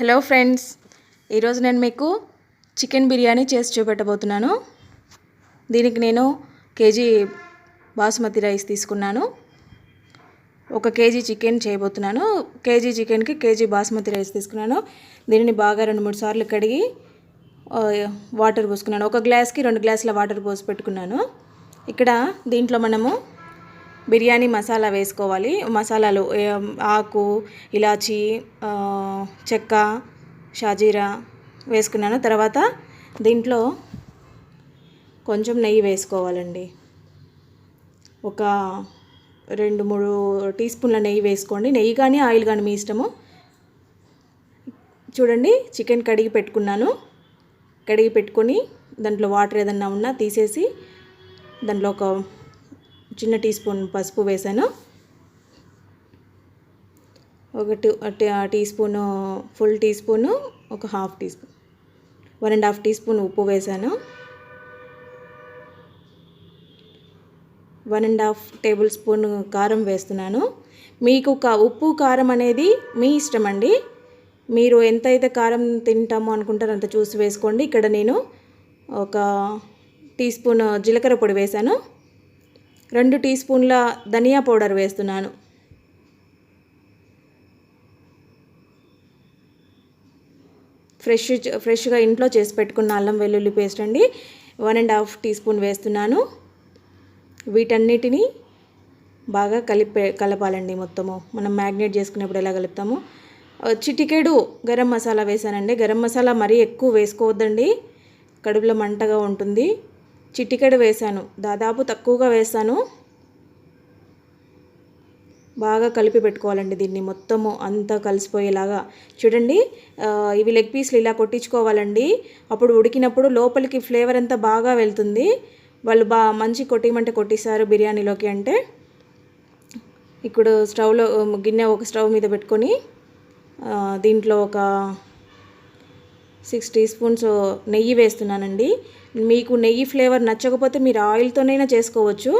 Hello friends, ఈరోజు నేను మీకు చికెన్ బిర్యానీ చేసి చూపెట్టబోతున్నాను. దీనికి నేను కేజీ బాస్మతి రైస్ తీసుకున్నాను. 1 కేజీ చికెన్ చేయబోతున్నాను. కేజీ చికెన్కి కేజీ బాస్మతి రైస్ తీసుకున్నాను. దీనిని బాగా 2-3 సార్లు కడిగి వాటర్ పోసుకున్నాను. 1 గ్లాస్కి 2 గ్లాసుల వాటర్ పోసి పెట్టుకున్నాను. ఇక్కడ దీంట్లో మనము బిర్యానీ మసాలా వేసుకోవాలి. మసాలాలు ఆకు, ఇలాచి, చెక్క, షాజీరా వేసుకున్నాను. తర్వాత దీంట్లో కొంచెం నెయ్యి వేసుకోవాలండి. ఒక 2-3 టీ స్పూన్ల నెయ్యి వేసుకోండి. నెయ్యి కానీ ఆయిల్ కానీ మీ ఇష్టము. చూడండి, చికెన్ కడిగి పెట్టుకున్నాను. కడిగి పెట్టుకొని దాంట్లో వాటర్ ఏదన్నా ఉన్నా తీసేసి దాంట్లో ఒక చిన్న టీ స్పూన్ పసుపు వేసాను. 1 tea spoon, full tea spoon, ఒక half tea spoon, 1.5 tea spoon ఉప్పు వేసాను. 1.5 టేబుల్ స్పూన్ కారం వేస్తున్నాను. మీకు ఉప్పు కారం అనేది మీ ఇష్టం అండి. మీరు ఎంతైతే కారం తింటామో అనుకుంటారో అంత చూసి వేసుకోండి. ఇక్కడ నేను 1 టీ స్పూన్ జీలకర్ర పొడి వేసాను. 2 టీ స్పూన్ల ధనియా పౌడర్ వేస్తున్నాను. ఫ్రెష్గా ఇంట్లో చేసి పెట్టుకున్న అల్లం వెల్లుల్లి పేస్ట్ అండి. 1.5 టీ స్పూన్ వేస్తున్నాను. వీటన్నిటిని బాగా కలపాలండి. మొత్తము మనం మ్యాగ్నేట్ చేసుకునేప్పుడు ఎలా కలుపుతామో. చిటికెడు గరం మసాలా వేసానండి. గరం మసాలా మరీ ఎక్కువ వేసుకోవద్దండి, కడుపులో మంటగా ఉంటుంది. చిటికెడు వేసాను, దాదాపు తక్కువగా వేసాను. బాగా కలిపి పెట్టుకోవాలండి దీన్ని మొత్తము అంతా కలిసిపోయేలాగా. చూడండి, ఇవి లెగ్ పీస్లు ఇలా కొట్టించుకోవాలండి. అప్పుడు ఉడికినప్పుడు లోపలికి ఫ్లేవర్ అంతా బాగా వెళ్తుంది. వాళ్ళు మంచి కొట్టిమంటే కొట్టిస్తారు బిర్యానీలోకి అంటే. ఇప్పుడు స్టవ్లో గిన్నె ఒక స్టవ్ మీద పెట్టుకొని దీంట్లో ఒక 6 టీ స్పూన్స్ నెయ్యి వేస్తున్నానండి. మీకు నెయ్యి ఫ్లేవర్ నచ్చకపోతే మీరు ఆయిల్తోనైనా చేసుకోవచ్చు.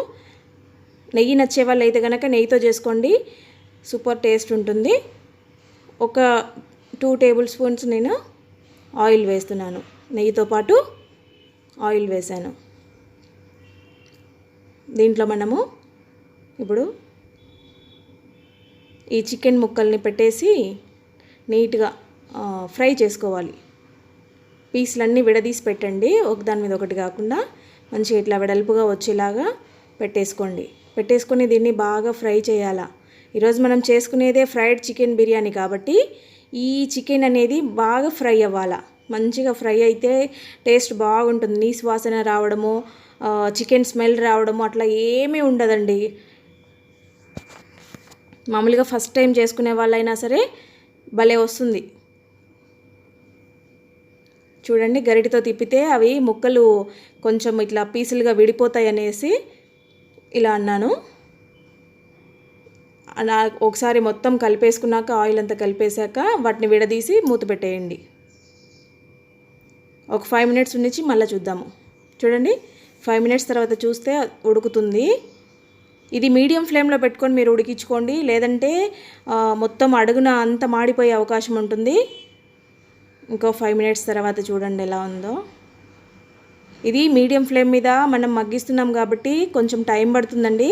నెయ్యి నచ్చే వాళ్ళు అయితే కనుక నెయ్యితో చేసుకోండి, సూపర్ టేస్ట్ ఉంటుంది. ఒక 2 టేబుల్ స్పూన్స్ నేను ఆయిల్ వేస్తున్నాను. నెయ్యితో పాటు ఆయిల్ వేసాను. దీంట్లో మనము ఇప్పుడు ఈ చికెన్ ముక్కల్ని పెట్టేసి నీట్గా ఫ్రై చేసుకోవాలి. పీసులన్నీ విడదీసి పెట్టండి, ఒకదాని మీద ఒకటి కాకుండా మంచిగా ఇట్లా వెడల్పుగా వచ్చేలాగా పెట్టేసుకొని దీన్ని బాగా ఫ్రై చేయాలా. ఈరోజు మనం చేసుకునేదే ఫ్రైడ్ చికెన్ బిర్యానీ కాబట్టి ఈ చికెన్ అనేది బాగా ఫ్రై అవ్వాలా. మంచిగా ఫ్రై అయితే టేస్ట్ బాగుంటుంది. నీసు వాసన రావడము, చికెన్ స్మెల్ రావడము అట్లా ఏమీ ఉండదండి. మామూలుగా ఫస్ట్ టైం చేసుకునే వాళ్ళైనా సరే భలే వస్తుంది. చూడండి, గరిటెతో తిప్పితే అవి ముక్కలు కొంచెం ఇట్లా పీసులుగా విడిపోతాయి అనేసి ఇలా అన్నాను. అలా ఒకసారి మొత్తం కలిపేసుకున్నాక, ఆయిల్ అంతా కలిపేశాక వాటిని విడదీసి మూత పెట్టేయండి. ఒక 5 మినిట్స్ నుంచి మళ్ళీ చూద్దాము. చూడండి, 5 మినిట్స్ తర్వాత చూస్తే ఉడుకుతుంది. ఇది మీడియం ఫ్లేమ్లో పెట్టుకొని మీరు ఉడికించుకోండి, లేదంటే మొత్తం అడుగున అంత మాడిపోయే అవకాశం ఉంటుంది. ఇంకో 5 మినిట్స్ తర్వాత చూడండి ఎలా ఉందో. ఇది మీడియం ఫ్లేమ్ మీద మనం మగ్గిస్తున్నాం కాబట్టి కొంచెం టైం పడుతుందండి,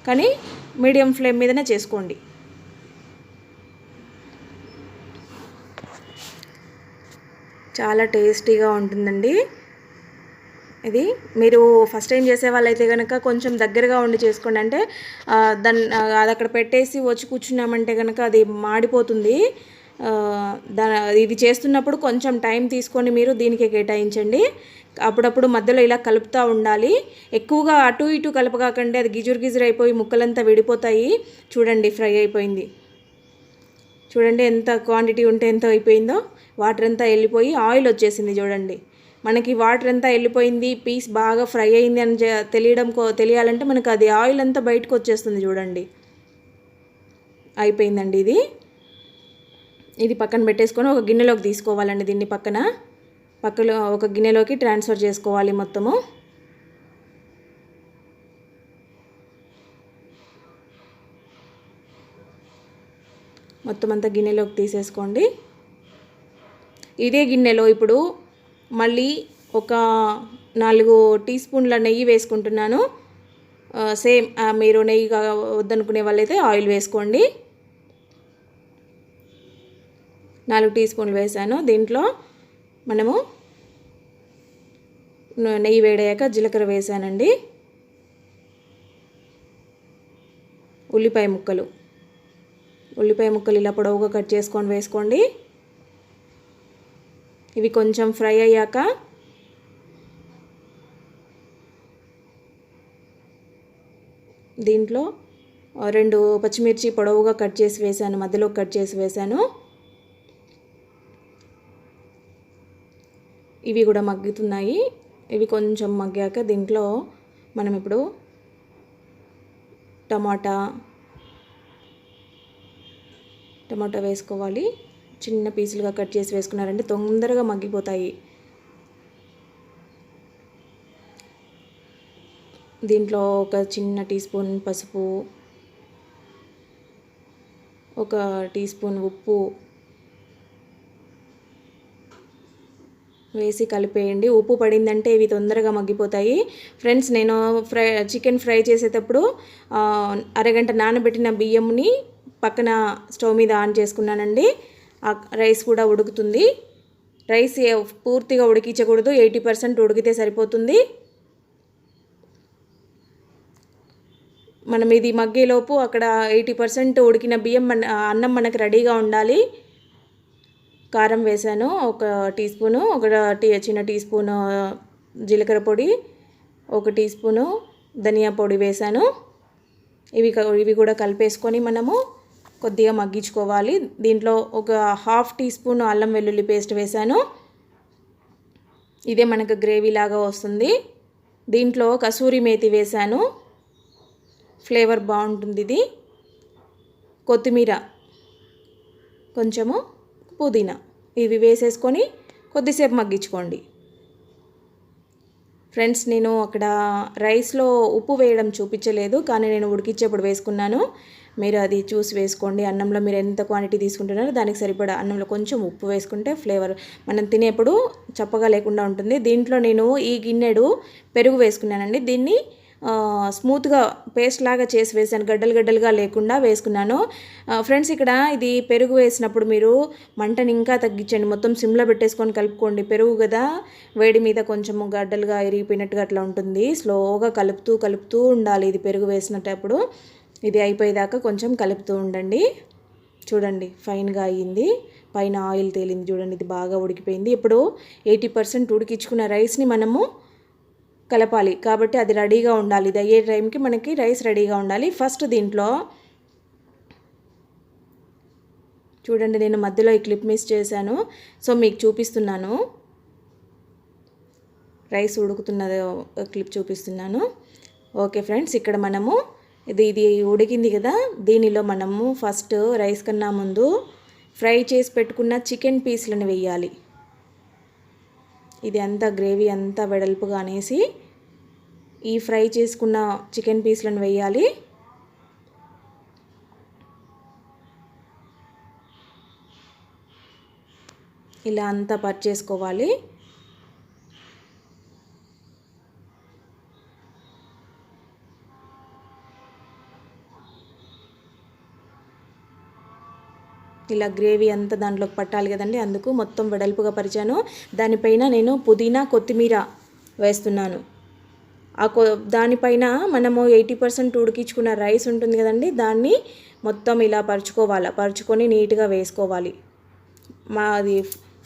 కానీ మీడియం ఫ్లేమ్ మీదనే చేసుకోండి. చాలా టేస్టీగా ఉంటుందండి ఇది. మీరు ఫస్ట్ టైం చేసే వాళ్ళైతే కనుక కొంచెం దగ్గరగా ఉండి చేసుకోండి. అంటే అది అక్కడ పెట్టేసి వచ్చి కూర్చున్నామంటే కనుక అది మాడిపోతుంది. ఇది చేస్తున్నప్పుడు కొంచెం టైం తీసుకొని మీరు దీనికి కేటాయించండి. అప్పుడప్పుడు మధ్యలో ఇలా కలుపుతూ ఉండాలి. ఎక్కువగా అటు ఇటు కలపకాకండి, అది గిజురు అయిపోయి ముక్కలంతా విడిపోతాయి. చూడండి, ఫ్రై అయిపోయింది. చూడండి ఎంత క్వాంటిటీ ఉంటే ఎంత అయిపోయిందో. వాటర్ అంతా వెళ్ళిపోయి ఆయిల్ వచ్చేసింది. చూడండి, మనకి వాటర్ అంతా వెళ్ళిపోయింది, పీస్ బాగా ఫ్రై అయింది అని తెలియాలంటే మనకు అది ఆయిల్ అంతా బయటకు వచ్చేస్తుంది. చూడండి, అయిపోయిందండి. ఇది పక్కన పెట్టేసుకొని ఒక గిన్నెలోకి తీసుకోవాలండి. దీన్ని పక్కలో ఒక గిన్నెలోకి ట్రాన్స్ఫర్ చేసుకోవాలి. మొత్తము మొత్తం అంతా గిన్నెలోకి తీసేసుకోండి. ఇదే గిన్నెలో ఇప్పుడు మళ్ళీ ఒక 4 టీ స్పూన్ల నెయ్యి వేసుకుంటున్నాను. సేమ్ మీరు నెయ్యి వద్దనుకునే వాళ్ళైతే ఆయిల్ వేసుకోండి. 4 టీ స్పూన్లు వేసాను. దీంట్లో మనము నెయ్యి వేడయ్యాక జీలకర్ర వేసానండి. ఉల్లిపాయ ముక్కలు ఇలా పొడవుగా కట్ చేసుకొని వేసుకోండి. ఇవి కొంచెం ఫ్రై అయ్యాక దీంట్లో 2 పచ్చిమిర్చి పొడవుగా కట్ చేసి వేసాను, మధ్యలో కట్ చేసి వేసాను. ఇవి కూడా మగ్గుతున్నాయి. ఇవి కొంచెం మగ్గాక దీంట్లో మనం ఇప్పుడు టమాటా వేసుకోవాలి. చిన్న పీసులుగా కట్ చేసి వేసుకున్నారంటే తొందరగా మగ్గిపోతాయి. దీంట్లో ఒక చిన్న టీ స్పూన్ పసుపు, ఒక టీ స్పూన్ ఉప్పు వేసి కలిపేయండి. ఉప్పు పడిందంటే ఇవి తొందరగా మగ్గిపోతాయి. ఫ్రెండ్స్, నేను చికెన్ ఫ్రై చేసేటప్పుడు అరగంట నానబెట్టిన బియ్యంని పక్కన స్టవ్ మీద ఆన్ చేసుకున్నానండి. రైస్ కూడా ఉడుకుతుంది. రైస్ పూర్తిగా ఉడికించకూడదు, 80% ఉడికితే సరిపోతుంది. మనం ఇది మగ్గేలోపు అక్కడ 80% ఉడికిన బియ్యం అన్నం మనకు రెడీగా ఉండాలి. కారం వేసాను, ఒక టీ స్పూను, చిన్న టీ స్పూను జీలకర్ర పొడి, 1 టీ స్పూను ధనియా పొడి వేసాను. ఇవి కూడా కలిపేసుకొని మనము కొద్దిగా మగ్గించుకోవాలి. దీంట్లో ఒక 1/2 టీ స్పూన్ అల్లం వెల్లుల్లి పేస్ట్ వేసాను. ఇదే మనకు గ్రేవీ లాగా వస్తుంది. దీంట్లో కసూరి మేతి వేసాను, ఫ్లేవర్ బాగుంటుంది ఇది. కొత్తిమీర, కొంచెము పుదీనా, ఇవి వేసేసుకొని కొద్దిసేపు మగ్గించుకోండి. ఫ్రెండ్స్, నేను అక్కడ రైస్లో ఉప్పు వేయడం చూపించలేదు, కానీ నేను ఉడికించేప్పుడు వేసుకున్నాను. మీరు అది చూసి వేసుకోండి. అన్నంలో మీరు ఎంత క్వాంటిటీ తీసుకుంటున్నారో దానికి సరిపడా అన్నంలో కొంచెం ఉప్పు వేసుకుంటే ఫ్లేవర్ మనం తినేప్పుడు చప్పగా లేకుండా ఉంటుంది. దీంట్లో నేను ఈ గిన్నెడు పెరుగు వేసుకున్నానండి. దీన్ని స్మూత్గా పేస్ట్ లాగా చేసి వేసాను, గడ్డలుగా లేకుండా వేసుకున్నాను. ఫ్రెండ్స్, ఇక్కడ ఇది పెరుగు వేసినప్పుడు మీరు మంటని ఇంకా తగ్గించండి, మొత్తం సిమ్లో పెట్టేసుకొని కలుపుకోండి. పెరుగు కదా, వేడి మీద కొంచెం గడ్డలుగా ఇరిగిపోయినట్టుగా అట్లా ఉంటుంది. స్లోగా కలుపుతూ ఉండాలి. ఇది పెరుగు వేసినప్పుడు ఇది అయిపోయేదాకా కొంచెం కలుపుతూ ఉండండి. చూడండి, ఫైన్గా అయ్యింది, పైన ఆయిల్ తేలింది. చూడండి, ఇది బాగా ఉడికిపోయింది. ఇప్పుడు 80% ఉడికించుకున్న రైస్ని మనము కలపాలి, కాబట్టి అది రెడీగా ఉండాలి. ఇది అయ్యే టైంకి మనకి రైస్ రెడీగా ఉండాలి. ఫస్ట్ దీంట్లో చూడండి, నేను మధ్యలో ఈ క్లిప్ మిస్ చేశాను, సో మీకు చూపిస్తున్నాను. రైస్ ఉడుకుతున్నది క్లిప్ చూపిస్తున్నాను. ఓకే ఫ్రెండ్స్, ఇక్కడ మనము ఇది ఉడికింది కదా, దీనిలో మనము ఫస్ట్ రైస్ కన్నా ముందు ఫ్రై చేసి పెట్టుకున్న చికెన్ పీస్లను వేయాలి. ఇది అంతా గ్రేవీ అంతా వెడల్పుగా అనేసి ఈ ఫ్రై చేసుకున్న చికెన్ పీస్లను వేయాలి. ఇలా అంతా పర్చేసుకోవాలి. ఇలా గ్రేవీ అంతా దాంట్లోకి పట్టాలి కదండి, అందుకు మొత్తం వెడల్పుగా పరిచాను. దానిపైన నేను పుదీనా, కొత్తిమీర వేస్తున్నాను. దానిపైన మనము 80% ఉడికించుకున్న రైస్ ఉంటుంది కదండి, దాన్ని మొత్తం ఇలా పరుచుకొని నీట్గా వేసుకోవాలి. అది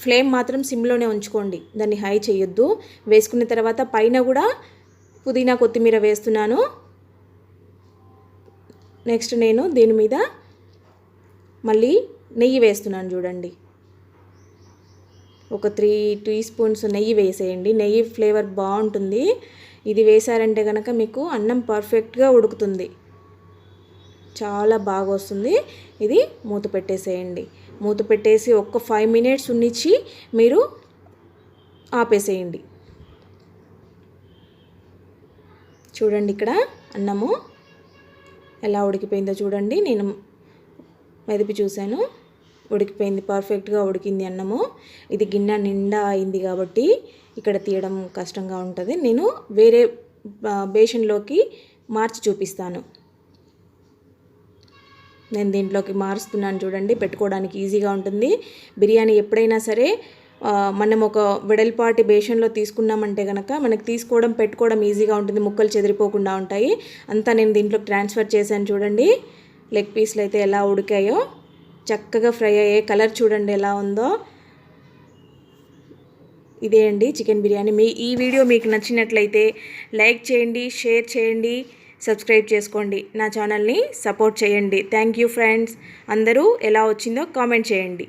ఫ్లేమ్ మాత్రం సిమ్లోనే ఉంచుకోండి, దాన్ని హై చేయొద్దు. వేసుకున్న తర్వాత పైన కూడా పుదీనా, కొత్తిమీర వేస్తున్నాను. నెక్స్ట్ నేను దీని మీద మళ్ళీ నెయ్యి వేస్తున్నాను. చూడండి, ఒక 3 టీ స్పూన్స్ నెయ్యి వేసేయండి. నెయ్యి ఫ్లేవర్ బాగుంటుంది. ఇది వేసారంటే కనుక మీకు అన్నం పర్ఫెక్ట్గా ఉడుకుతుంది, చాలా బాగా వస్తుంది. ఇది మూత పెట్టేసేయండి. మూత పెట్టేసి ఒక 5 minutes ఉన్నిచ్చి మీరు ఆపేసేయండి. చూడండి, ఇక్కడ అన్నము ఎలా ఉడికిపోయిందో చూడండి. నేను మెదిపి చూశాను, ఉడికిపోయింది, పర్ఫెక్ట్గా ఉడికింది అన్నము. ఇది గిన్నె నిండా అయింది కాబట్టి ఇక్కడ తీయడం కష్టంగా ఉంటుంది. నేను వేరే బేషన్లోకి మార్చి చూపిస్తాను. నేను దీంట్లోకి మారుస్తున్నాను చూడండి, పెట్టుకోవడానికి ఈజీగా ఉంటుంది. బిర్యానీ ఎప్పుడైనా సరే మనం ఒక వెడల్పాటి బేషన్లో తీసుకున్నామంటే కనుక మనకి తీసుకోవడం పెట్టుకోవడం ఈజీగా ఉంటుంది, ముక్కలు చెదిరిపోకుండా ఉంటాయి. అంతా నేను దీంట్లోకి ట్రాన్స్ఫర్ చేశాను చూడండి. లెగ్ పీస్లు అయితే ఎలా ఉడికాయో, చక్కగా ఫ్రై అయ్యే కలర్ చూడండి ఎలా ఉందో. ఇదే అండి చికెన్ బిర్యానీ. ఈ వీడియో మీకు నచ్చినట్లయితే లైక్ చేయండి, షేర్ చేయండి, సబ్స్క్రైబ్ చేసుకోండి, నా ఛానల్ని సపోర్ట్ చేయండి. Thank you friends. అందరూ ఎలా వచ్చిందో కామెంట్ చేయండి.